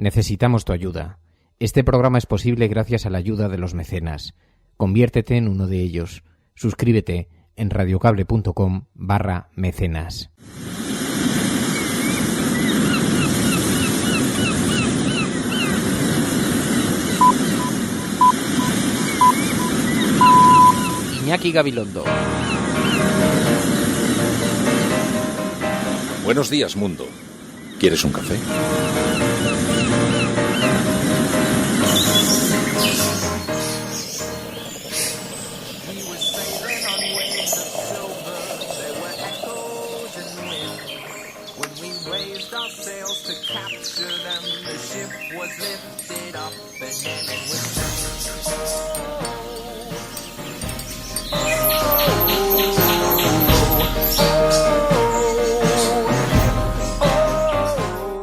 Necesitamos tu ayuda. Este programa es posible gracias a la ayuda de los mecenas. Conviértete en uno de ellos. Suscríbete en radiocable.com/mecenas. Iñaki Gabilondo. Buenos días, mundo. ¿Quieres un café?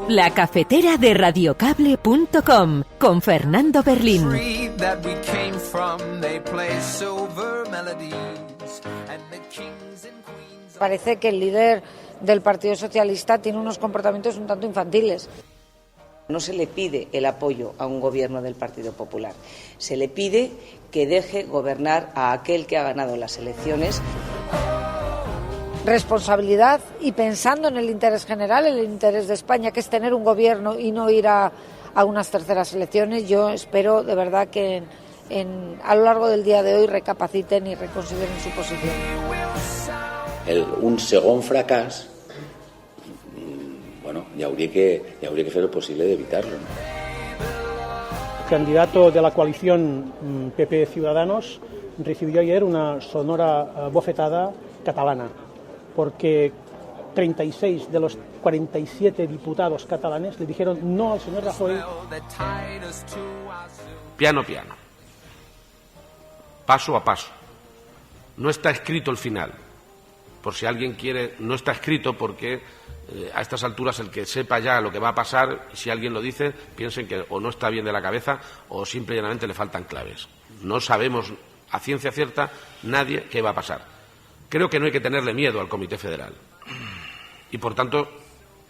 La cafetera de radiocable.com con Fernando Berlín. Parece que el líder del Partido Socialista tiene unos comportamientos un tanto infantiles. No se le pide el apoyo a un gobierno del Partido Popular, se le pide que deje gobernar a aquel que ha ganado las elecciones. Responsabilidad y pensando en el interés general, el interés de España, que es tener un gobierno y no ir a unas terceras elecciones. Yo espero de verdad que a lo largo del día de hoy recapaciten y reconsideren su posición. Un segon fracàs, bueno, ya habría que hacer lo posible de evitarlo, ¿no? El candidato de la coalición PP Ciudadanos recibió ayer una sonora bofetada catalana, porque 36 de los 47 diputados catalanes le dijeron no al señor Rajoy. Piano, piano. Paso a paso. No está escrito el final. Por si alguien quiere, no está escrito porque a estas alturas el que sepa ya lo que va a pasar, si alguien lo dice, piensen que o no está bien de la cabeza o simple y llanamente le faltan claves. No sabemos a ciencia cierta nadie qué va a pasar. Creo que no hay que tenerle miedo al Comité Federal. Y, por tanto,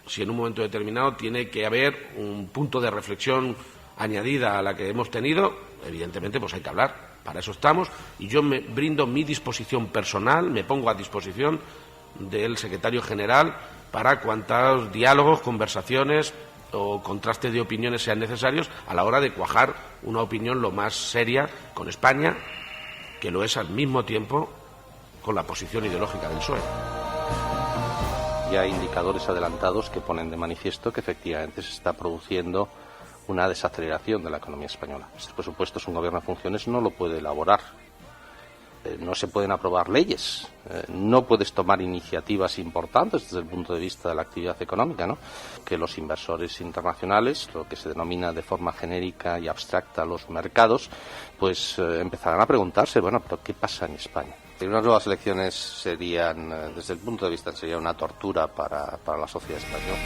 si en un momento determinado tiene que haber un punto de reflexión añadida a la que hemos tenido, evidentemente pues hay que hablar. Para eso estamos. Y yo me brindo mi disposición personal, me pongo a disposición del secretario general para cuantos diálogos, conversaciones o contrastes de opiniones sean necesarios a la hora de cuajar una opinión lo más seria con España, que lo es al mismo tiempo con la posición ideológica del PSOE. Ya hay indicadores adelantados que ponen de manifiesto que efectivamente se está produciendo una desaceleración de la economía española. Este presupuesto es un gobierno en funciones, no lo puede elaborar. No se pueden aprobar leyes, no puedes tomar iniciativas importantes desde el punto de vista de la actividad económica, ¿no? Que los inversores internacionales, lo que se denomina de forma genérica y abstracta los mercados, pues empezarán a preguntarse, bueno, pero ¿qué pasa en España? Unas nuevas elecciones serían, desde el punto de vista, sería una tortura para la sociedad española.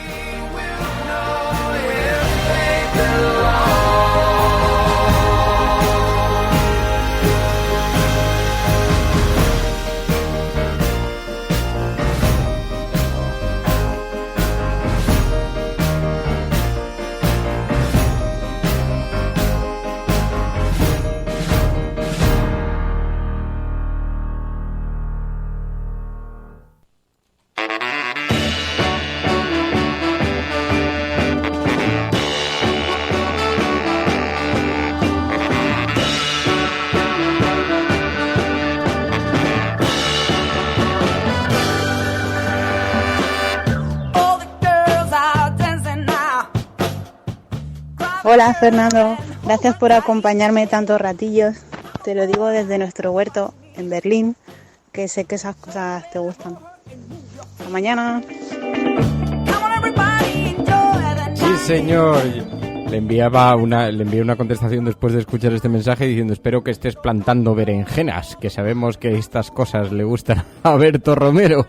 Hola Fernando, gracias por acompañarme tantos ratillos. Te lo digo desde nuestro huerto en Berlín, que sé que esas cosas te gustan. Hasta mañana. Sí, señor. Le envié una contestación después de escuchar este mensaje diciendo: espero que estés plantando berenjenas, que sabemos que estas cosas le gustan a Berto Romero.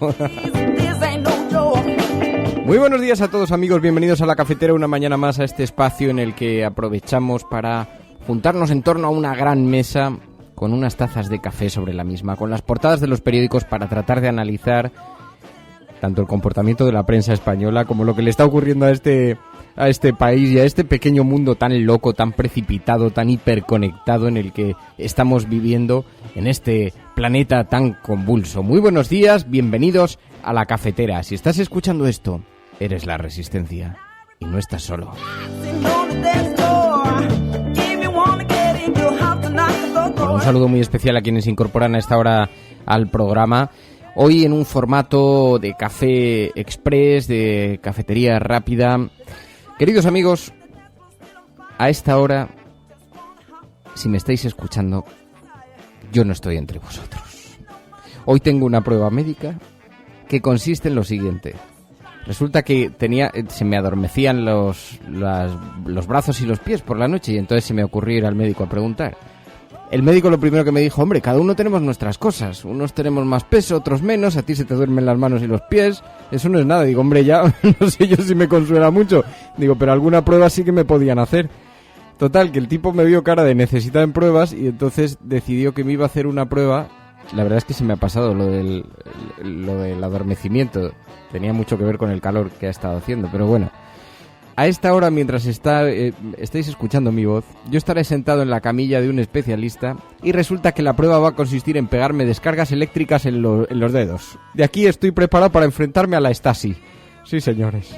Muy buenos días a todos, amigos, bienvenidos a La Cafetera, una mañana más a este espacio en el que aprovechamos para juntarnos en torno a una gran mesa con unas tazas de café sobre la misma, con las portadas de los periódicos para tratar de analizar tanto el comportamiento de la prensa española como lo que le está ocurriendo a este a este país y a este pequeño mundo tan loco, tan precipitado, tan hiperconectado en el que estamos viviendo en este planeta tan convulso. Muy buenos días, bienvenidos a La Cafetera. Si estás escuchando esto, eres la Resistencia y no estás solo. Un saludo muy especial a quienes se incorporan a esta hora al programa. Hoy en un formato de café express, de cafetería rápida. Queridos amigos, a esta hora, si me estáis escuchando, yo no estoy entre vosotros. Hoy tengo una prueba médica que consiste en lo siguiente. Resulta que se me adormecían los brazos y los pies por la noche y entonces se me ocurrió ir al médico a preguntar. El médico lo primero que me dijo, hombre, cada uno tenemos nuestras cosas. Unos tenemos más peso, otros menos. A ti se te duermen las manos y los pies. Eso no es nada. Digo, hombre, ya no sé yo si me consuela mucho. Digo, pero alguna prueba sí que me podían hacer. Total, que el tipo me vio cara de necesitar en pruebas y entonces decidió que me iba a hacer una prueba. La verdad es que se me ha pasado lo del adormecimiento. Tenía mucho que ver con el calor que ha estado haciendo, pero bueno. A esta hora, mientras estáis escuchando mi voz, yo estaré sentado en la camilla de un especialista y resulta que la prueba va a consistir en pegarme descargas eléctricas en los dedos. De aquí estoy preparado para enfrentarme a la Stasi. Sí, señores.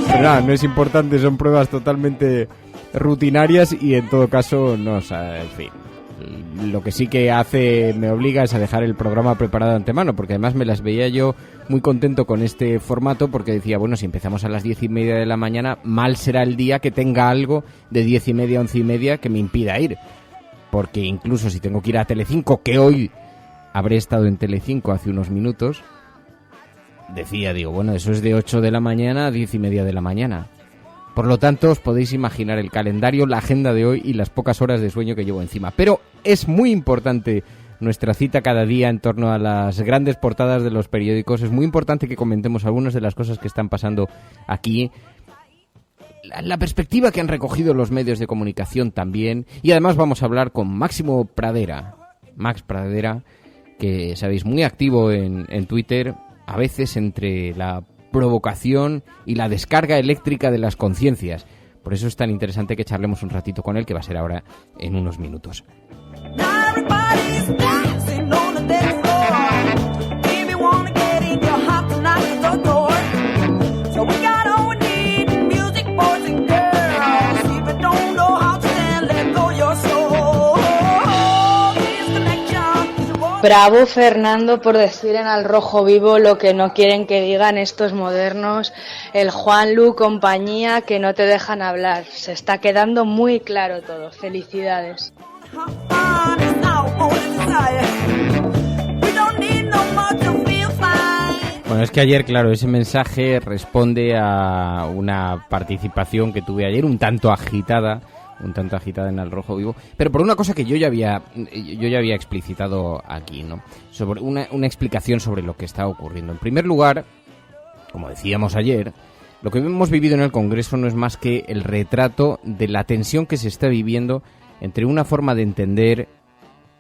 Pero nada, no es importante, son pruebas totalmente rutinarias y en todo caso, no, o sea, en fin. Lo que sí que me obliga es a dejar el programa preparado de antemano, porque además me las veía yo muy contento con este formato, porque decía, bueno, si empezamos a las 10:30 de la mañana, mal será el día que tenga algo de 10:30 a 11:30 que me impida ir, porque incluso si tengo que ir a Telecinco, que hoy habré estado en Telecinco hace unos minutos, digo, bueno, eso es de 8 de la mañana a 10:30 de la mañana. Por lo tanto, os podéis imaginar el calendario, la agenda de hoy y las pocas horas de sueño que llevo encima. Pero es muy importante nuestra cita cada día en torno a las grandes portadas de los periódicos. Es muy importante que comentemos algunas de las cosas que están pasando aquí. La perspectiva que han recogido los medios de comunicación también. Y además vamos a hablar con Máximo Pradera. Max Pradera, que sabéis, muy activo en Twitter, a veces entre la provocación y la descarga eléctrica de las conciencias. Por eso es tan interesante que charlemos un ratito con él, que va a ser ahora en unos minutos. Bravo, Fernando, por decir en Al Rojo Vivo lo que no quieren que digan estos modernos, el Juanlu, compañía, que no te dejan hablar. Se está quedando muy claro todo. Felicidades. Bueno, es que ayer, claro, ese mensaje responde a una participación que tuve ayer un tanto agitada en Al Rojo Vivo, pero por una cosa que yo ya había explicitado aquí, ¿no? Sobre una explicación sobre lo que está ocurriendo. En primer lugar, como decíamos ayer, lo que hemos vivido en el Congreso no es más que el retrato de la tensión que se está viviendo entre una forma de entender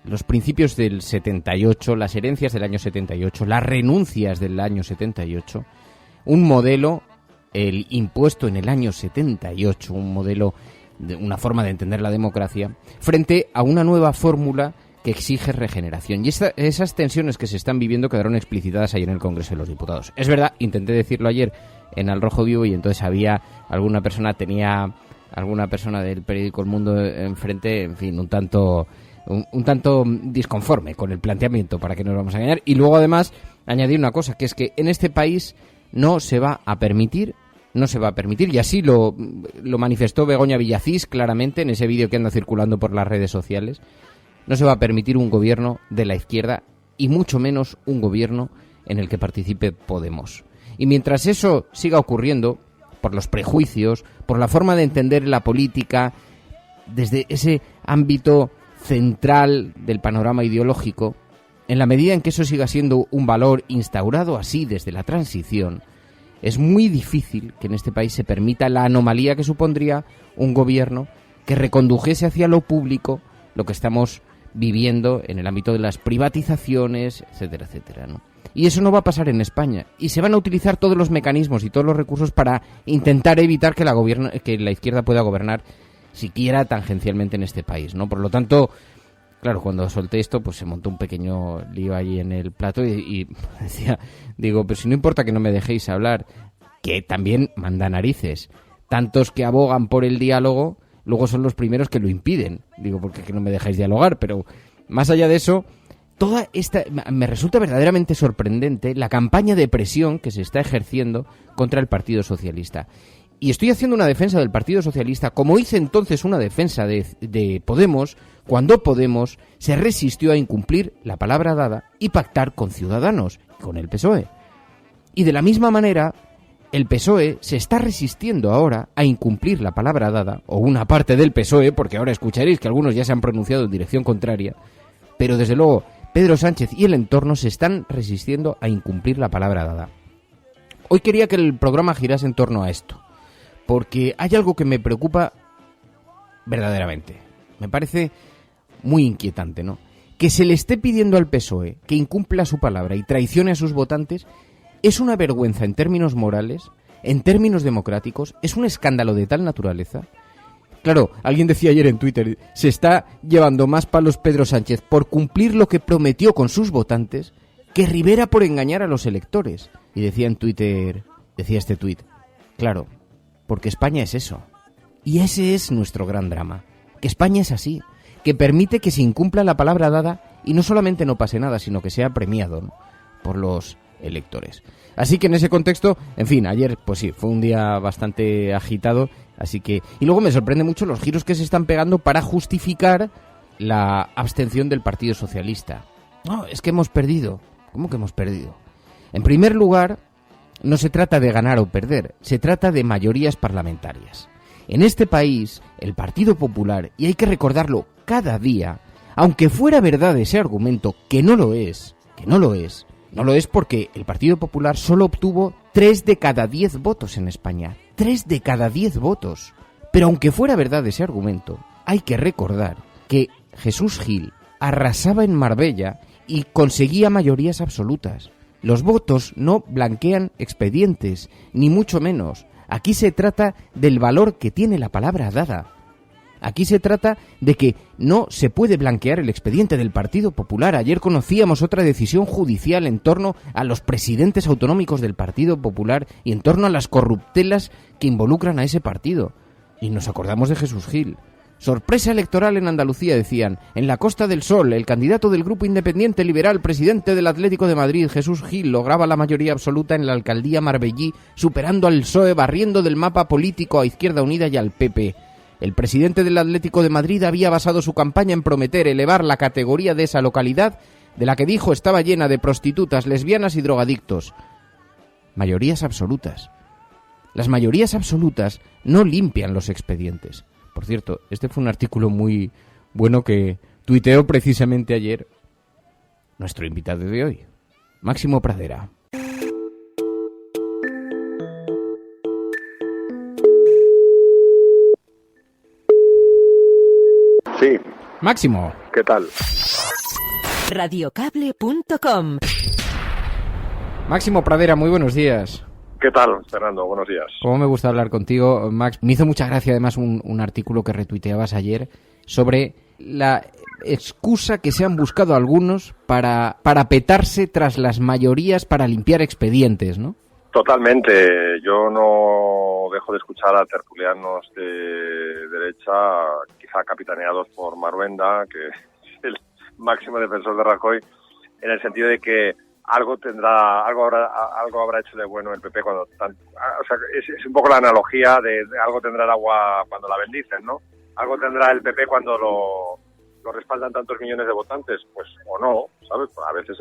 los principios del 78, las herencias del año 78, las renuncias del año 78, un modelo, el impuesto en el año 78, un modelo, una forma de entender la democracia, frente a una nueva fórmula que exige regeneración. Y esas tensiones que se están viviendo quedaron explicitadas ayer en el Congreso de los Diputados. Es verdad, intenté decirlo ayer en Al Rojo Vivo y entonces tenía alguna persona del periódico El Mundo enfrente, en fin, un tanto disconforme con el planteamiento, para que no nos vamos a engañar. Y luego además añadí una cosa, que es que en este país no se va a permitir, y así lo manifestó Begoña Villacís claramente en ese vídeo que anda circulando por las redes sociales, no se va a permitir un gobierno de la izquierda y mucho menos un gobierno en el que participe Podemos. Y mientras eso siga ocurriendo, por los prejuicios, por la forma de entender la política, desde ese ámbito central del panorama ideológico, en la medida en que eso siga siendo un valor instaurado así desde la transición, es muy difícil que en este país se permita la anomalía que supondría un gobierno que recondujese hacia lo público lo que estamos viviendo en el ámbito de las privatizaciones, etcétera, etcétera, ¿no? Y eso no va a pasar en España. Y se van a utilizar todos los mecanismos y todos los recursos para intentar evitar que la izquierda pueda gobernar siquiera tangencialmente en este país, ¿no? Por lo tanto, claro, cuando solté esto, pues se montó un pequeño lío ahí en el plato y decía, digo, pero si no importa que no me dejéis hablar, que también manda narices. Tantos que abogan por el diálogo, luego son los primeros que lo impiden. Digo, porque que no me dejáis dialogar, pero más allá de eso, toda esta me resulta verdaderamente sorprendente la campaña de presión que se está ejerciendo contra el Partido Socialista. Y estoy haciendo una defensa del Partido Socialista, como hice entonces una defensa de Podemos, cuando Podemos se resistió a incumplir la palabra dada y pactar con Ciudadanos, con el PSOE. Y de la misma manera, el PSOE se está resistiendo ahora a incumplir la palabra dada, o una parte del PSOE, porque ahora escucharéis que algunos ya se han pronunciado en dirección contraria, pero desde luego Pedro Sánchez y el entorno se están resistiendo a incumplir la palabra dada. Hoy quería que el programa girase en torno a esto, porque hay algo que me preocupa verdaderamente. Me parece muy inquietante, ¿no? Que se le esté pidiendo al PSOE que incumpla su palabra y traicione a sus votantes es una vergüenza en términos morales, en términos democráticos, es un escándalo de tal naturaleza. Claro, alguien decía ayer en Twitter, se está llevando más palos Pedro Sánchez por cumplir lo que prometió con sus votantes que Rivera por engañar a los electores. Y decía en Twitter, decía este tuit, claro, porque España es eso. Y ese es nuestro gran drama, que España es así, que permite que se incumpla la palabra dada y no solamente no pase nada, sino que sea premiado, ¿no?, por los electores. Así que en ese contexto, en fin, ayer pues sí, fue un día bastante agitado, así que... Y luego me sorprende mucho los giros que se están pegando para justificar la abstención del Partido Socialista. No, es que hemos perdido. ¿Cómo que hemos perdido? En primer lugar, no se trata de ganar o perder, se trata de mayorías parlamentarias. En este país, el Partido Popular, y hay que recordarlo cada día, aunque fuera verdad ese argumento, que no lo es porque el Partido Popular solo obtuvo 3 de cada 10 votos en España. 3 de cada 10 votos. Pero aunque fuera verdad ese argumento, hay que recordar que Jesús Gil arrasaba en Marbella y conseguía mayorías absolutas. Los votos no blanquean expedientes, ni mucho menos. Aquí se trata del valor que tiene la palabra dada. Aquí se trata de que no se puede blanquear el expediente del Partido Popular. Ayer conocíamos otra decisión judicial en torno a los presidentes autonómicos del Partido Popular y en torno a las corruptelas que involucran a ese partido. Y nos acordamos de Jesús Gil. Sorpresa electoral en Andalucía, decían. En la Costa del Sol, el candidato del Grupo Independiente Liberal, presidente del Atlético de Madrid, Jesús Gil, lograba la mayoría absoluta en la alcaldía marbellí, superando al PSOE, barriendo del mapa político a Izquierda Unida y al PP. El presidente del Atlético de Madrid había basado su campaña en prometer elevar la categoría de esa localidad, de la que dijo estaba llena de prostitutas, lesbianas y drogadictos. Mayorías absolutas. Las mayorías absolutas no limpian los expedientes. Por cierto, este fue un artículo muy bueno que tuiteó precisamente ayer nuestro invitado de hoy, Máximo Pradera. Sí. Máximo. ¿Qué tal? Radiocable.com. Máximo Pradera, muy buenos días. ¿Qué tal, Fernando? Buenos días. Cómo me gusta hablar contigo, Max. Me hizo mucha gracia además un artículo que retuiteabas ayer sobre la excusa que se han buscado algunos para petarse tras las mayorías para limpiar expedientes, ¿no? Totalmente. Yo no dejo de escuchar a tertulianos de derecha, quizá capitaneados por Maruenda, que es el máximo defensor de Rajoy, en el sentido de que algo habrá hecho de bueno el PP cuando es un poco la analogía de algo tendrá el agua cuando la bendicen, ¿no? Algo tendrá el PP cuando lo respaldan tantos millones de votantes, pues o no, ¿sabes? Pues a veces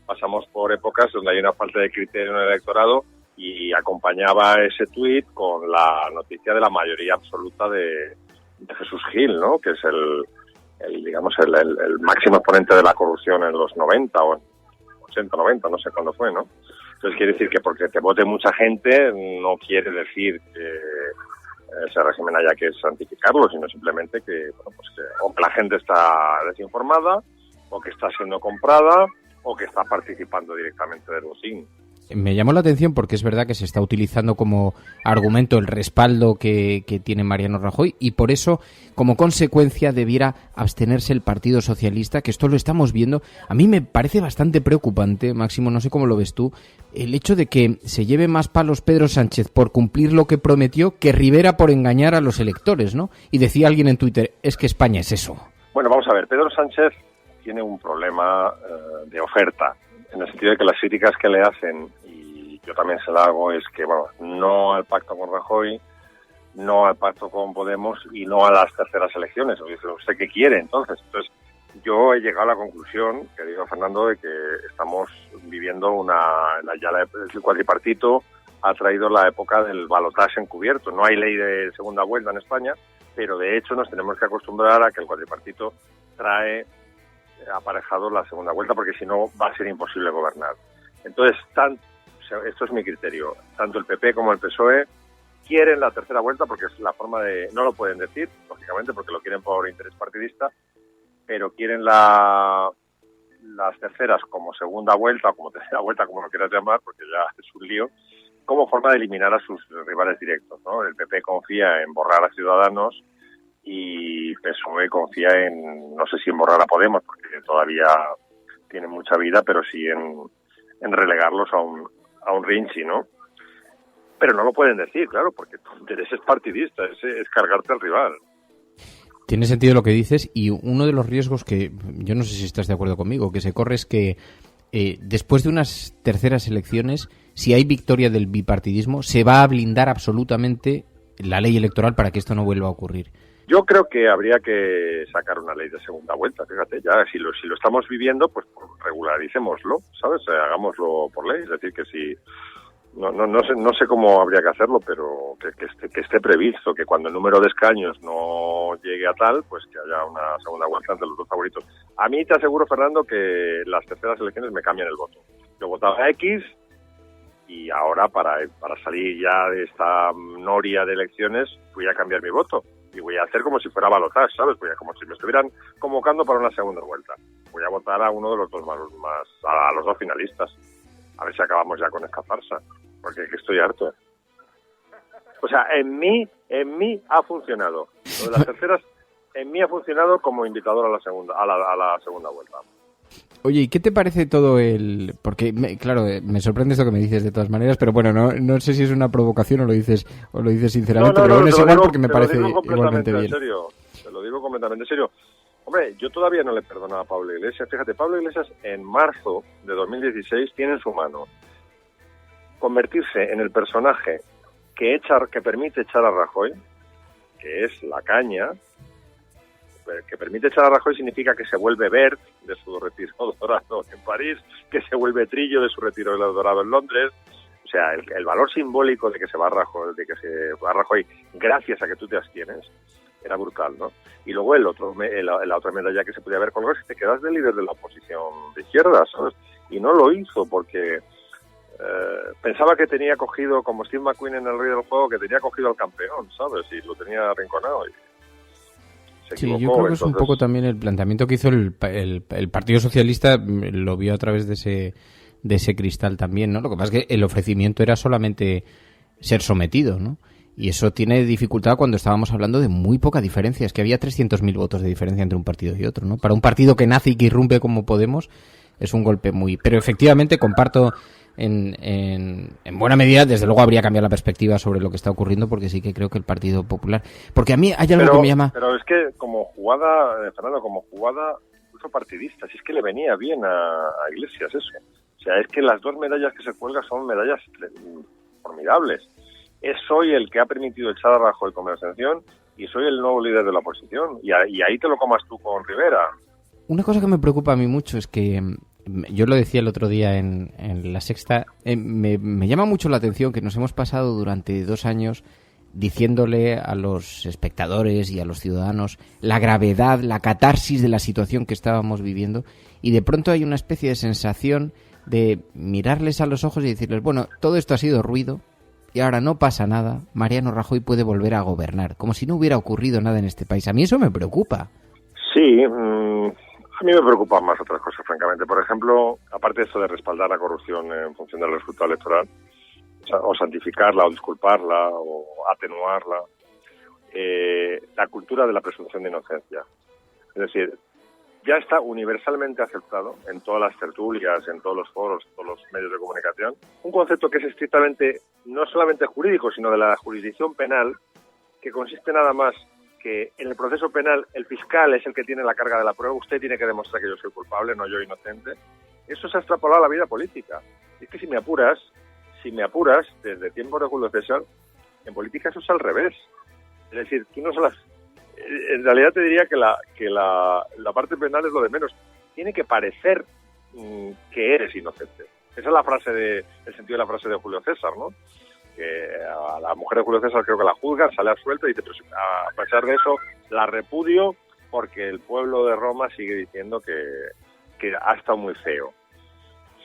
pasamos por épocas donde hay una falta de criterio en el electorado y acompañaba ese tuit con la noticia de la mayoría absoluta de Jesús Gil, ¿no? Que es el máximo exponente de la corrupción en los 90 o 80, 90, no sé cuándo fue, ¿no? Entonces quiere decir que porque te vote mucha gente no quiere decir que ese régimen haya que santificarlo, sino simplemente que, bueno, pues que o que la gente está desinformada o que está siendo comprada o que está participando directamente del botín. Me llamó la atención porque es verdad que se está utilizando como argumento el respaldo que tiene Mariano Rajoy y por eso, como consecuencia, debiera abstenerse el Partido Socialista, que esto lo estamos viendo. A mí me parece bastante preocupante, Máximo, no sé cómo lo ves tú, el hecho de que se lleve más palos Pedro Sánchez por cumplir lo que prometió que Rivera por engañar a los electores, ¿no? Y decía alguien en Twitter, es que España es eso. Bueno, vamos a ver, Pedro Sánchez tiene un problema de oferta, en el sentido de que las críticas que le hacen, y yo también se la hago, es que, bueno, no al pacto con Rajoy, no al pacto con Podemos y no a las terceras elecciones. O dice, ¿usted qué quiere entonces? Entonces, yo he llegado a la conclusión, querido Fernando, de que estamos viviendo el cuatripartito ha traído la época del balotaje encubierto. No hay ley de segunda vuelta en España, pero de hecho nos tenemos que acostumbrar a que el cuatripartito trae aparejado la segunda vuelta, porque si no va a ser imposible gobernar. Entonces, esto es mi criterio, tanto el PP como el PSOE quieren la tercera vuelta porque es la forma de... No lo pueden decir, lógicamente, porque lo quieren por interés partidista, pero quieren las terceras como segunda vuelta o como tercera vuelta, como lo quieras llamar, porque ya es un lío, como forma de eliminar a sus rivales directos, ¿no? El PP confía en borrar a Ciudadanos y PSOE confía en, no sé si en borrar a Podemos, porque todavía tienen mucha vida, pero sí en relegarlos a un rinchi, ¿no? Pero no lo pueden decir, claro, porque tu interés es partidista, es cargarte al rival. Tiene sentido lo que dices, y uno de los riesgos que, yo no sé si estás de acuerdo conmigo, que se corre es que después de unas terceras elecciones, si hay victoria del bipartidismo, se va a blindar absolutamente la ley electoral para que esto no vuelva a ocurrir. Yo creo que habría que sacar una ley de segunda vuelta, fíjate, ya si lo estamos viviendo, pues regularicémoslo, ¿sabes? Hagámoslo por ley, es decir, que si no sé cómo habría que hacerlo, pero que esté previsto, que cuando el número de escaños no llegue a tal, pues que haya una segunda vuelta entre los dos favoritos. A mí te aseguro, Fernando, que las terceras elecciones me cambian el voto. Yo votaba X y ahora para salir ya de esta noria de elecciones voy a cambiar mi voto. Y voy a hacer como si fuera balotaje, ¿sabes? Como si me estuvieran convocando para una segunda vuelta. Voy a votar a uno de los dos a los dos finalistas. A ver si acabamos ya con esta farsa, porque estoy harto. O sea, en mí ha funcionado. Lo de las terceras, en mí ha funcionado como invitador a la segunda vuelta. Oye, ¿y qué te parece todo porque, claro, me sorprende esto que me dices de todas maneras, pero bueno, no sé si es una provocación o lo dices sinceramente, pero bueno, es igual porque me parece igualmente bien. Te lo digo completamente en serio. Hombre, yo todavía no le perdono a Pablo Iglesias. Fíjate, Pablo Iglesias en marzo de 2016 tiene en su mano convertirse en el personaje que permite echar a Rajoy, que es la caña. Que permite echar a Rajoy significa que se vuelve Bert de su retiro dorado en París, que se vuelve Trillo de su retiro dorado en Londres. O sea, el valor simbólico de que se va Rajoy gracias a que tú te abstienes era brutal, ¿no? Y luego la otra medalla que se podía haber colgado es que te quedas de líder de la oposición de izquierda, ¿sabes? Y no lo hizo porque pensaba que tenía cogido, como Steve McQueen en El Rey del Juego, que tenía cogido al campeón, ¿sabes? Y lo tenía arrinconado. Sí, yo creo que es un poco también el planteamiento que hizo el Partido Socialista, lo vio a través de ese cristal también, ¿no? Lo que pasa es que el ofrecimiento era solamente ser sometido, ¿no? Y eso tiene dificultad cuando estábamos hablando de muy poca diferencia. Es que había 300.000 votos de diferencia entre un partido y otro, ¿no? Para un partido que nace y que irrumpe como Podemos es un golpe muy... Pero efectivamente comparto en buena medida, desde luego habría cambiado la perspectiva sobre lo que está ocurriendo, porque sí que creo que el Partido Popular... Porque a mí hay algo que me llama... Pero es que como jugada, Fernando, incluso partidista, si es que le venía bien a Iglesias eso. O sea, es que las dos medallas que se cuelgan son medallas formidables. Soy el que ha permitido echar a Rajoy con abstención y soy el nuevo líder de la oposición. Y ahí te lo comas tú con Rivera. Una cosa que me preocupa a mí mucho es que, yo lo decía el otro día en La Sexta, me llama mucho la atención que nos hemos pasado durante 2 años diciéndole a los espectadores y a los ciudadanos la gravedad, la catarsis de la situación que estábamos viviendo, y de pronto hay una especie de sensación de mirarles a los ojos y decirles, bueno, todo esto ha sido ruido, y ahora no pasa nada, Mariano Rajoy puede volver a gobernar, como si no hubiera ocurrido nada en este país. A mí eso me preocupa. Sí, A mí me preocupan más otras cosas, francamente. Por ejemplo, aparte de eso de respaldar la corrupción en función del resultado electoral, o santificarla, o disculparla, o atenuarla, la cultura de la presunción de inocencia. Es decir, ya está universalmente aceptado en todas las tertulias, en todos los foros, en todos los medios de comunicación, un concepto que es estrictamente, no solamente jurídico, sino de la jurisdicción penal, que consiste nada más que en el proceso penal el fiscal es el que tiene la carga de la prueba, usted tiene que demostrar que yo soy culpable, no yo inocente. Eso se ha extrapolado a la vida política. Es que si me apuras, desde tiempos de Julio César, en política eso es al revés. Es decir, tú no solo... En realidad te diría que la parte penal es lo de menos. Tiene que parecer que eres inocente. Esa es la frase el sentido de la frase de Julio César, ¿no? Que a la mujer de Julio César creo que la juzga, sale absuelta y dice, pero a pesar de eso la repudio porque el pueblo de Roma sigue diciendo que ha estado muy feo.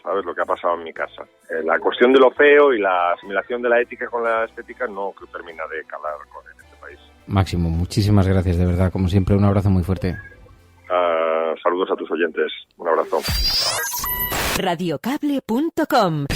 ¿Sabes lo que ha pasado en mi casa? La cuestión de lo feo y la asimilación de la ética con la estética no termina de calar en este país. Máximo, muchísimas gracias, de verdad, como siempre, un abrazo muy fuerte. Saludos a tus oyentes, un abrazo. Radiocable.com.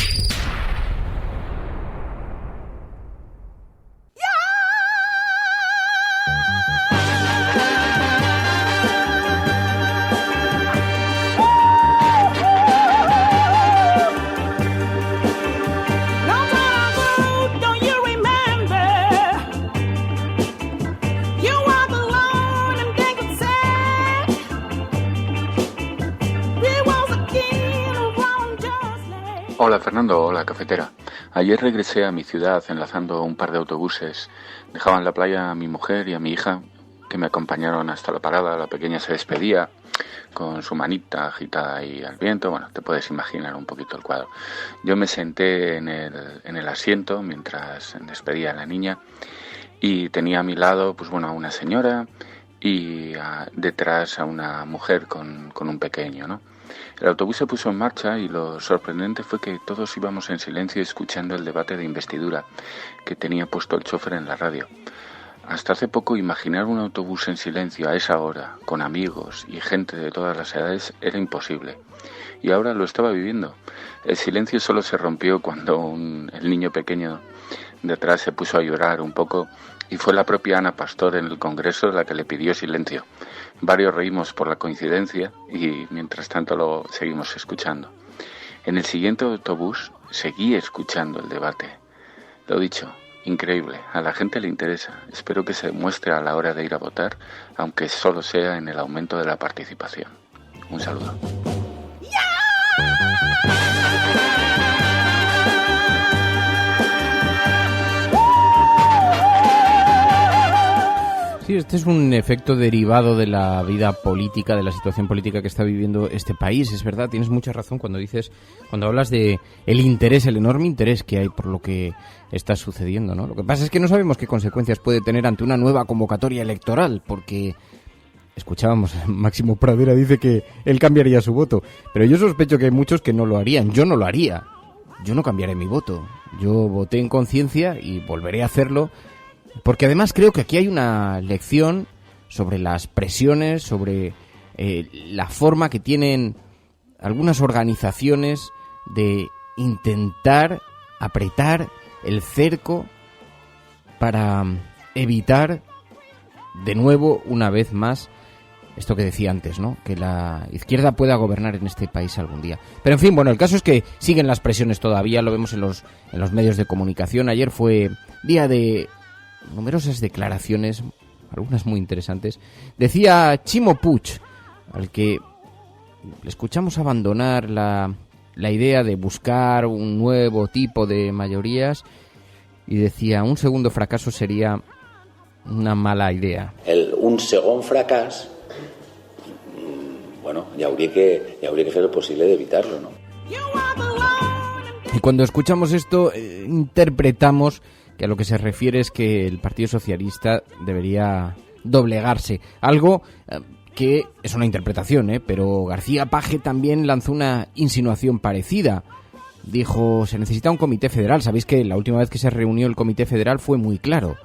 Hola Fernando, hola cafetera. Ayer regresé a mi ciudad enlazando un par de autobuses. Dejaban en la playa a mi mujer y a mi hija, que me acompañaron hasta la parada. La pequeña se despedía con su manita agitada ahí al viento. Bueno, te puedes imaginar un poquito el cuadro. Yo me senté en el asiento mientras despedía a la niña y tenía a mi lado, pues bueno, a una señora y detrás a una mujer con un pequeño, ¿no? El autobús se puso en marcha y lo sorprendente fue que todos íbamos en silencio escuchando el debate de investidura que tenía puesto el chofer en la radio. Hasta hace poco imaginar un autobús en silencio a esa hora, con amigos y gente de todas las edades, era imposible. Y ahora lo estaba viviendo. El silencio solo se rompió cuando el niño pequeño de atrás se puso a llorar un poco y fue la propia Ana Pastor en el Congreso la que le pidió silencio. Varios reímos por la coincidencia y mientras tanto lo seguimos escuchando. En el siguiente autobús seguí escuchando el debate. Lo dicho, increíble, a la gente le interesa. Espero que se demuestre a la hora de ir a votar, aunque solo sea en el aumento de la participación. Un saludo. Sí, este es un efecto derivado de la vida política, de la situación política que está viviendo este país. Es verdad, tienes mucha razón cuando hablas de el interés, el enorme interés que hay por lo que está sucediendo, ¿no? Lo que pasa es que no sabemos qué consecuencias puede tener ante una nueva convocatoria electoral, porque escuchábamos, Máximo Pradera dice que él cambiaría su voto, pero yo sospecho que hay muchos que no lo harían. Yo no lo haría, yo no cambiaré mi voto. Yo voté en conciencia y volveré a hacerlo. Porque además creo que aquí hay una lección sobre las presiones, sobre la forma que tienen algunas organizaciones de intentar apretar el cerco para evitar de nuevo, una vez más, esto que decía antes, ¿no? Que la izquierda pueda gobernar en este país algún día. Pero en fin, bueno, el caso es que siguen las presiones todavía, lo vemos en los medios de comunicación. Ayer fue día de numerosas declaraciones, algunas muy interesantes. Decía Chimo Puig, al que le escuchamos abandonar la idea de buscar un nuevo tipo de mayorías, y decía, un segundo fracaso sería una mala idea. Un segon fracàs, bueno, ya habría que hacer lo posible de evitarlo, ¿no? Y cuando escuchamos esto, interpretamos que a lo que se refiere es que el Partido Socialista debería doblegarse. Algo que es una interpretación, pero García Page también lanzó una insinuación parecida. Dijo, se necesita un comité federal. Sabéis que la última vez que se reunió el comité federal fue muy claro.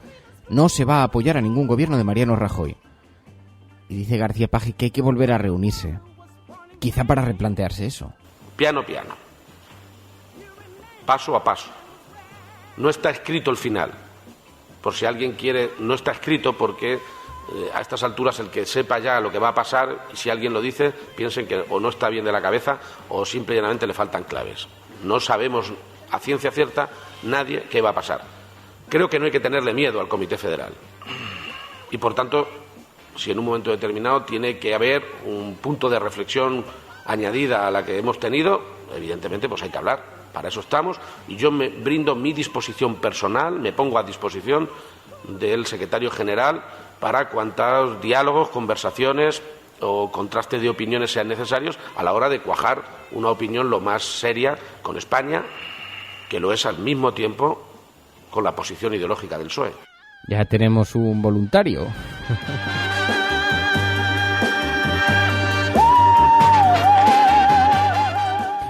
No se va a apoyar a ningún gobierno de Mariano Rajoy. Y dice García Page que hay que volver a reunirse. quizá para replantearse eso. Piano, piano. Paso a paso. No está escrito el final. Por si alguien quiere, no está escrito porque a estas alturas el que sepa ya lo que va a pasar, y si alguien lo dice, piensen que o no está bien de la cabeza o simple y llanamente le faltan claves. No sabemos a ciencia cierta nadie qué va a pasar. Creo que no hay que tenerle miedo al Comité Federal. Y por tanto, si en un momento determinado tiene que haber un punto de reflexión añadida a la que hemos tenido, evidentemente pues hay que hablar. Para eso estamos, y yo me brindo mi disposición personal, me pongo a disposición del secretario general para cuantos diálogos, conversaciones o contraste de opiniones sean necesarios a la hora de cuajar una opinión lo más seria con España, que lo es al mismo tiempo con la posición ideológica del PSOE. Ya tenemos un voluntario.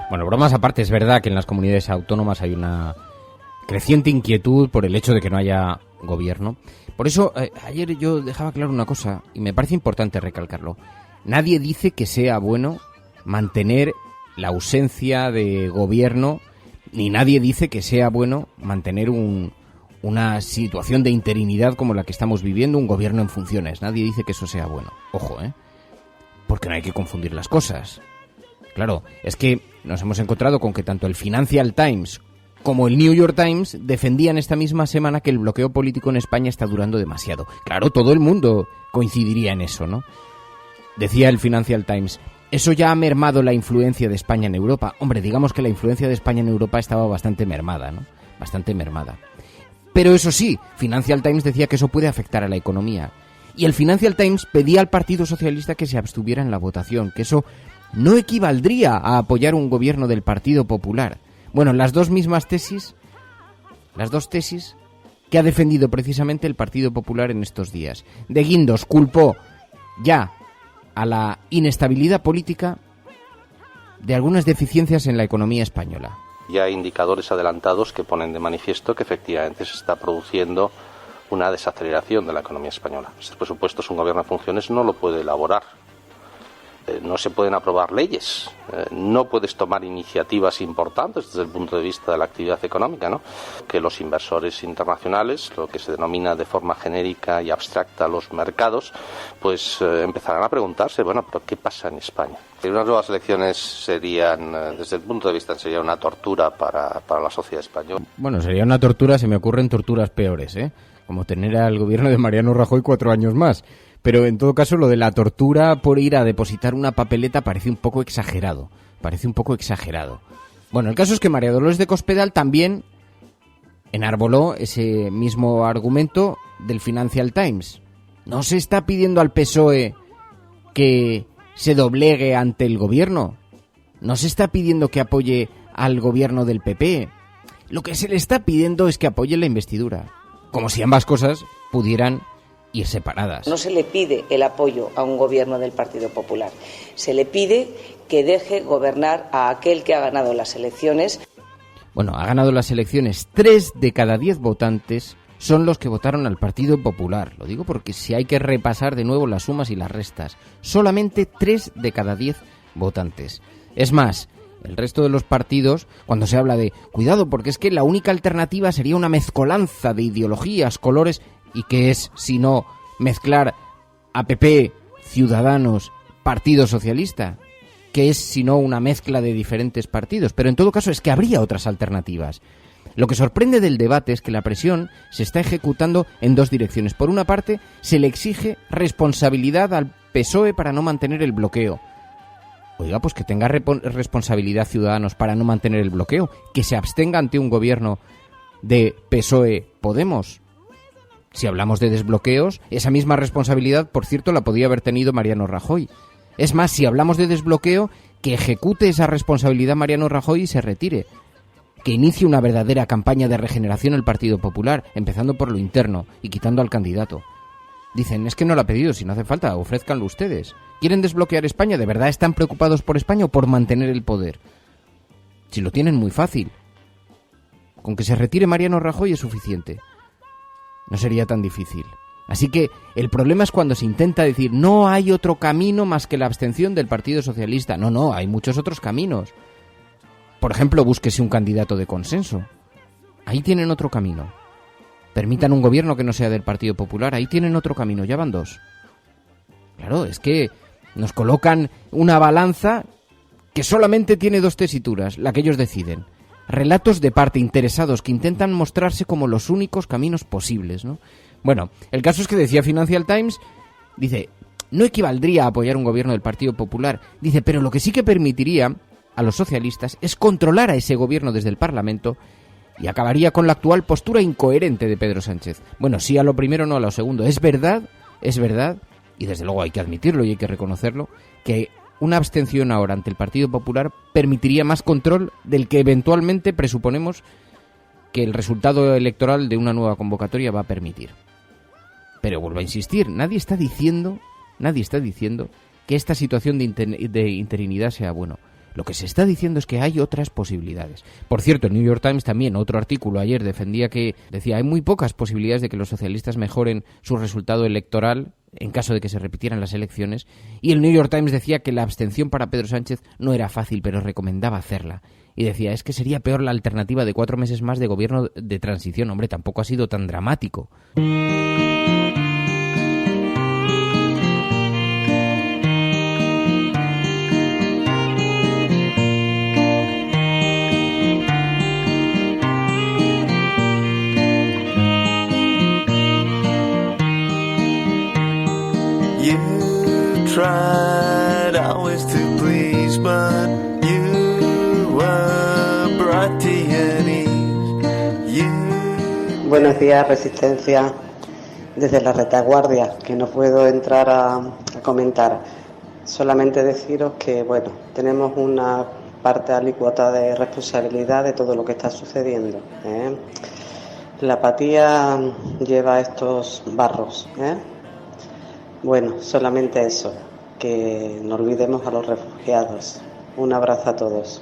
Bueno, bromas aparte, es verdad que en las comunidades autónomas hay una creciente inquietud por el hecho de que no haya gobierno. Por eso, ayer yo dejaba claro una cosa, y me parece importante recalcarlo. Nadie dice que sea bueno mantener la ausencia de gobierno, ni nadie dice que sea bueno mantener una situación de interinidad como la que estamos viviendo, un gobierno en funciones. Nadie dice que eso sea bueno. Ojo, porque no hay que confundir las cosas. Claro, es que nos hemos encontrado con que tanto el Financial Times como el New York Times defendían esta misma semana que el bloqueo político en España está durando demasiado. Claro, todo el mundo coincidiría en eso, ¿no? Decía el Financial Times, eso ya ha mermado la influencia de España en Europa. Hombre, digamos que la influencia de España en Europa estaba bastante mermada, ¿no? Bastante mermada. Pero eso sí, Financial Times decía que eso puede afectar a la economía. Y el Financial Times pedía al Partido Socialista que se abstuviera en la votación, que eso no equivaldría a apoyar un gobierno del Partido Popular. Bueno, las dos tesis que ha defendido precisamente el Partido Popular en estos días. De Guindos culpó ya a la inestabilidad política de algunas deficiencias en la economía española. Ya hay indicadores adelantados que ponen de manifiesto que efectivamente se está produciendo una desaceleración de la economía española. Este presupuesto es un gobierno en funciones, no lo puede elaborar. No se pueden aprobar leyes, no puedes tomar iniciativas importantes desde el punto de vista de la actividad económica, ¿no? Que los inversores internacionales, lo que se denomina de forma genérica y abstracta los mercados, pues empezarán a preguntarse, bueno, ¿pero qué pasa en España? Unas nuevas elecciones serían, desde el punto de vista, sería una tortura para la sociedad española. Bueno, sería una tortura, se me ocurren torturas peores, como tener al gobierno de Mariano Rajoy 4 años más. Pero en todo caso lo de la tortura por ir a depositar una papeleta parece un poco exagerado. Bueno, el caso es que María Dolores de Cospedal también enarboló ese mismo argumento del Financial Times. ¿No se está pidiendo al PSOE que se doblegue ante el gobierno? ¿No se está pidiendo que apoye al gobierno del PP? Lo que se le está pidiendo es que apoye la investidura. Como si ambas cosas pudieran ir separadas. No se le pide el apoyo a un gobierno del Partido Popular. Se le pide que deje gobernar a aquel que ha ganado las elecciones. Bueno, ha ganado las elecciones. 3 de cada 10 votantes son los que votaron al Partido Popular. Lo digo porque si hay que repasar de nuevo las sumas y las restas. Solamente 3 de cada 10 votantes. Es más, el resto de los partidos, cuando se habla de cuidado, porque es que la única alternativa sería una mezcolanza de ideologías, colores. ¿Y qué es si no mezclar a PP, Ciudadanos, Partido Socialista? ¿Qué es si no una mezcla de diferentes partidos? Pero en todo caso es que habría otras alternativas. Lo que sorprende del debate es que la presión se está ejecutando en dos direcciones. Por una parte, se le exige responsabilidad al PSOE para no mantener el bloqueo. Oiga, pues que tenga responsabilidad Ciudadanos para no mantener el bloqueo. Que se abstenga ante un gobierno de PSOE-Podemos. Si hablamos de desbloqueos, esa misma responsabilidad, por cierto, la podía haber tenido Mariano Rajoy. Es más, si hablamos de desbloqueo, que ejecute esa responsabilidad Mariano Rajoy y se retire. Que inicie una verdadera campaña de regeneración el Partido Popular, empezando por lo interno y quitando al candidato. Dicen, es que no lo ha pedido, si no hace falta, ofrézcanlo ustedes. ¿Quieren desbloquear España? ¿De verdad están preocupados por España o por mantener el poder? Si lo tienen muy fácil. Con que se retire Mariano Rajoy es suficiente. No sería tan difícil. Así que el problema es cuando se intenta decir no hay otro camino más que la abstención del Partido Socialista. No, hay muchos otros caminos. Por ejemplo, búsquese un candidato de consenso. Ahí tienen otro camino. Permitan un gobierno que no sea del Partido Popular. Ahí tienen otro camino, ya van 2. Claro, es que nos colocan una balanza que solamente tiene 2 tesituras, la que ellos deciden. Relatos de parte interesados que intentan mostrarse como los únicos caminos posibles, ¿no? Bueno, el caso es que decía Financial Times, dice, no equivaldría a apoyar un gobierno del Partido Popular. Dice, pero lo que sí que permitiría a los socialistas es controlar a ese gobierno desde el Parlamento y acabaría con la actual postura incoherente de Pedro Sánchez. Bueno, sí a lo primero, no a lo segundo. Es verdad, y desde luego hay que admitirlo y hay que reconocerlo, que una abstención ahora ante el Partido Popular permitiría más control del que eventualmente presuponemos que el resultado electoral de una nueva convocatoria va a permitir. Pero vuelvo a insistir, nadie está diciendo que esta situación de interinidad sea bueno. Lo que se está diciendo es que hay otras posibilidades. Por cierto, el New York Times también, otro artículo ayer, decía hay muy pocas posibilidades de que los socialistas mejoren su resultado electoral en caso de que se repitieran las elecciones, y el New York Times decía que la abstención para Pedro Sánchez no era fácil, pero recomendaba hacerla. Y decía, es que sería peor la alternativa de 4 meses más de gobierno de transición. Hombre, tampoco ha sido tan dramático. Tried always to please, but you were brought to your knees. Buenos días, Resistencia. Desde la retaguardia, que no puedo entrar a comentar. Solamente deciros que, bueno, tenemos una parte alícuota de responsabilidad de todo lo que está sucediendo, ¿eh? La apatía lleva estos barros, ¿eh? Bueno, solamente eso, que no olvidemos a los refugiados. Un abrazo a todos.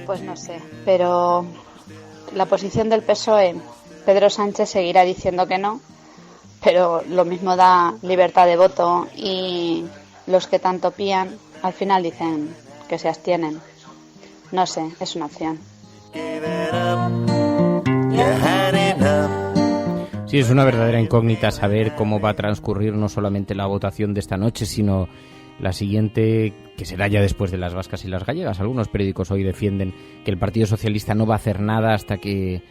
Pues no sé, pero la posición del PSOE, Pedro Sánchez seguirá diciendo que no, pero lo mismo da libertad de voto y los que tanto pían al final dicen que se abstienen. No sé, es una opción. Sí, es una verdadera incógnita saber cómo va a transcurrir no solamente la votación de esta noche, sino la siguiente, que será ya después de las vascas y las gallegas. Algunos periódicos hoy defienden que el Partido Socialista no va a hacer nada hasta que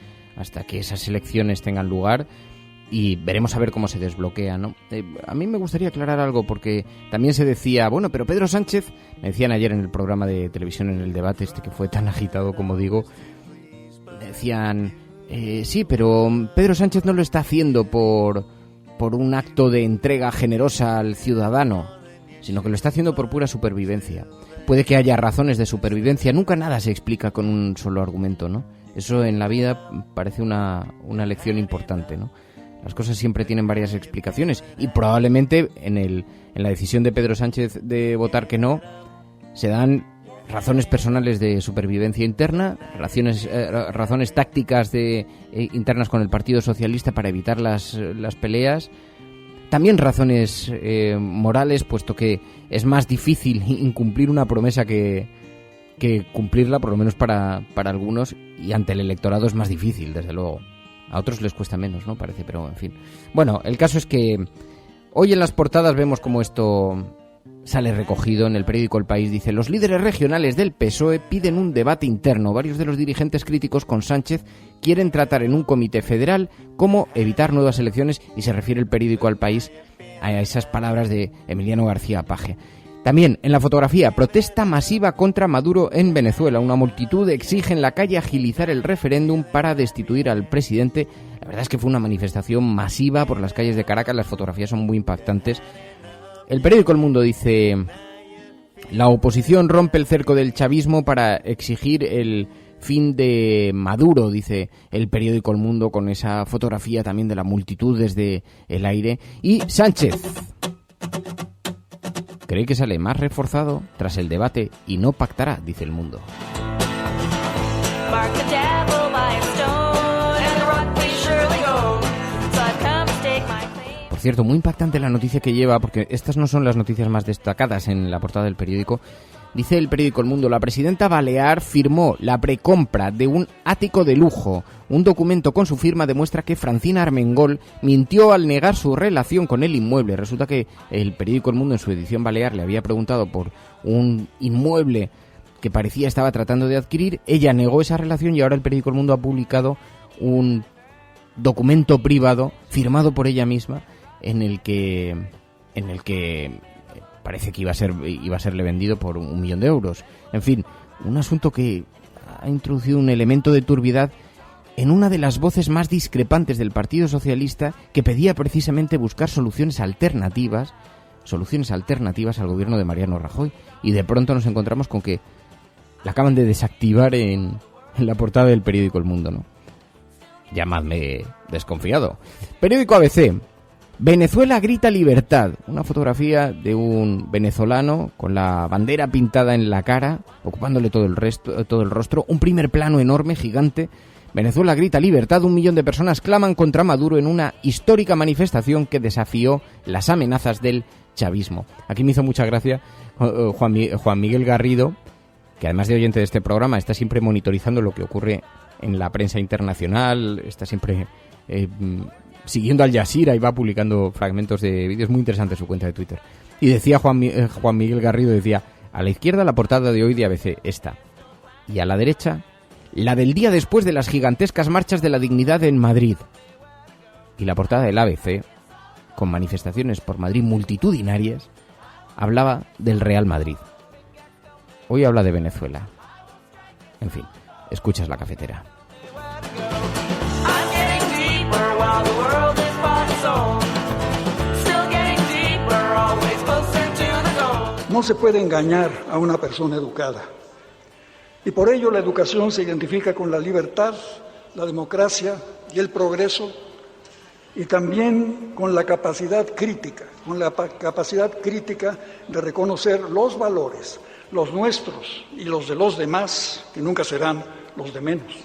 esas elecciones tengan lugar. Y veremos a ver cómo se desbloquea, ¿no? A mí me gustaría aclarar algo, porque también se decía, bueno, pero Pedro Sánchez, me decían ayer en el programa de televisión, en el debate que fue tan agitado como digo, decían, sí, pero Pedro Sánchez no lo está haciendo por un acto de entrega generosa al ciudadano, sino que lo está haciendo por pura supervivencia. Puede que haya razones de supervivencia, nunca nada se explica con un solo argumento, ¿no? Eso en la vida parece una lección importante, ¿no? Las cosas siempre tienen varias explicaciones y probablemente en la decisión de Pedro Sánchez de votar que no se dan razones personales de supervivencia interna, razones tácticas internas con el Partido Socialista para evitar las peleas, también razones morales, puesto que es más difícil incumplir una promesa que cumplirla, por lo menos para algunos, y ante el electorado es más difícil, desde luego. A otros les cuesta menos, ¿no? Parece, pero en fin. Bueno, el caso es que hoy en las portadas vemos cómo esto sale recogido en el periódico El País. Dice, los líderes regionales del PSOE piden un debate interno. Varios de los dirigentes críticos con Sánchez quieren tratar en un comité federal cómo evitar nuevas elecciones, y se refiere el periódico El País a esas palabras de Emiliano García Paje. También en la fotografía, protesta masiva contra Maduro en Venezuela. Una multitud exige en la calle agilizar el referéndum para destituir al presidente. La verdad es que fue una manifestación masiva por las calles de Caracas. Las fotografías son muy impactantes. El periódico El Mundo dice, la oposición rompe el cerco del chavismo para exigir el fin de Maduro, dice el periódico El Mundo, con esa fotografía también de la multitud desde el aire. Y Sánchez cree que sale más reforzado tras el debate y no pactará, dice El Mundo. Por cierto, muy impactante la noticia que lleva, porque estas no son las noticias más destacadas en la portada del periódico. Dice el periódico El Mundo: la presidenta balear firmó la precompra de un ático de lujo. Un documento con su firma demuestra que Francina Armengol mintió al negar su relación con el inmueble. Resulta que el periódico El Mundo, en su edición balear, le había preguntado por un inmueble que parecía estaba tratando de adquirir. Ella negó esa relación y ahora el periódico El Mundo ha publicado un documento privado firmado por ella misma en el que parece que iba a serle vendido por 1 millón de euros. En fin, un asunto que ha introducido un elemento de turbidez en una de las voces más discrepantes del Partido Socialista, que pedía precisamente buscar soluciones alternativas al gobierno de Mariano Rajoy. Y de pronto nos encontramos con que la acaban de desactivar en la portada del periódico El Mundo, ¿no? Llamadme desconfiado. Periódico ABC: Venezuela grita libertad. Una fotografía de un venezolano con la bandera pintada en la cara, ocupándole todo el rostro. Un primer plano enorme, gigante. Venezuela grita libertad. 1 millón de personas claman contra Maduro en una histórica manifestación que desafió las amenazas del chavismo. Aquí me hizo mucha gracia Juan Miguel Garrido, que además de oyente de este programa, está siempre monitorizando lo que ocurre en la prensa internacional, está siempre siguiendo Al Jazeera y va publicando fragmentos de vídeos muy interesantes en su cuenta de Twitter. Y decía Juan Miguel Garrido, decía: a la izquierda la portada de hoy de ABC, esta, y a la derecha la del día después de las gigantescas marchas de la dignidad en Madrid. Y la portada del ABC, con manifestaciones por Madrid multitudinarias, hablaba del Real Madrid. Hoy habla de Venezuela. En fin, escuchas La Cafetera. No se puede engañar a una persona educada. Y por ello la educación se identifica con la libertad, la democracia y el progreso, y también con la capacidad crítica, de reconocer los valores, los nuestros y los de los demás, que nunca serán los de menos.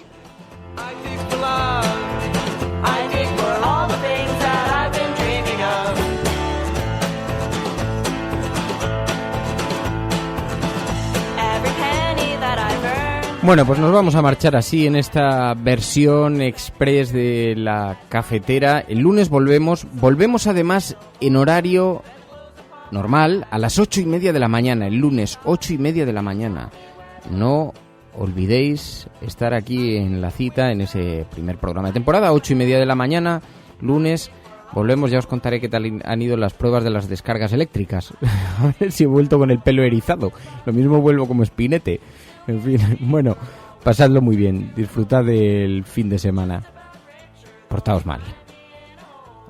Bueno, pues nos vamos a marchar así en esta versión express de La Cafetera. El lunes volvemos además en horario normal a las 8:30 de la mañana, el lunes 8:30 de la mañana. No olvidéis estar aquí en la cita, en ese primer programa de temporada, 8:30 de la mañana, lunes. Volvemos, ya os contaré qué tal han ido las pruebas de las descargas eléctricas. A ver si he vuelto con el pelo erizado. Lo mismo vuelvo como Spinete. En fin, bueno, pasadlo muy bien, disfrutad del fin de semana. Portaos mal.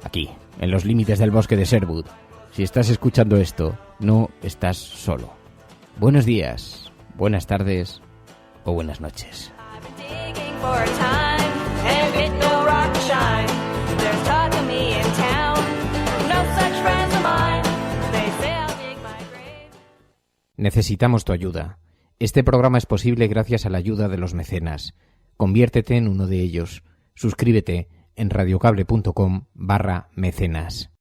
Aquí, en los límites del bosque de Sherwood. Si estás escuchando esto, no estás solo. Buenos días, buenas tardes o buenas noches. Necesitamos tu ayuda. Este programa es posible gracias a la ayuda de los mecenas. Conviértete en uno de ellos. Suscríbete en radiocable.com/mecenas.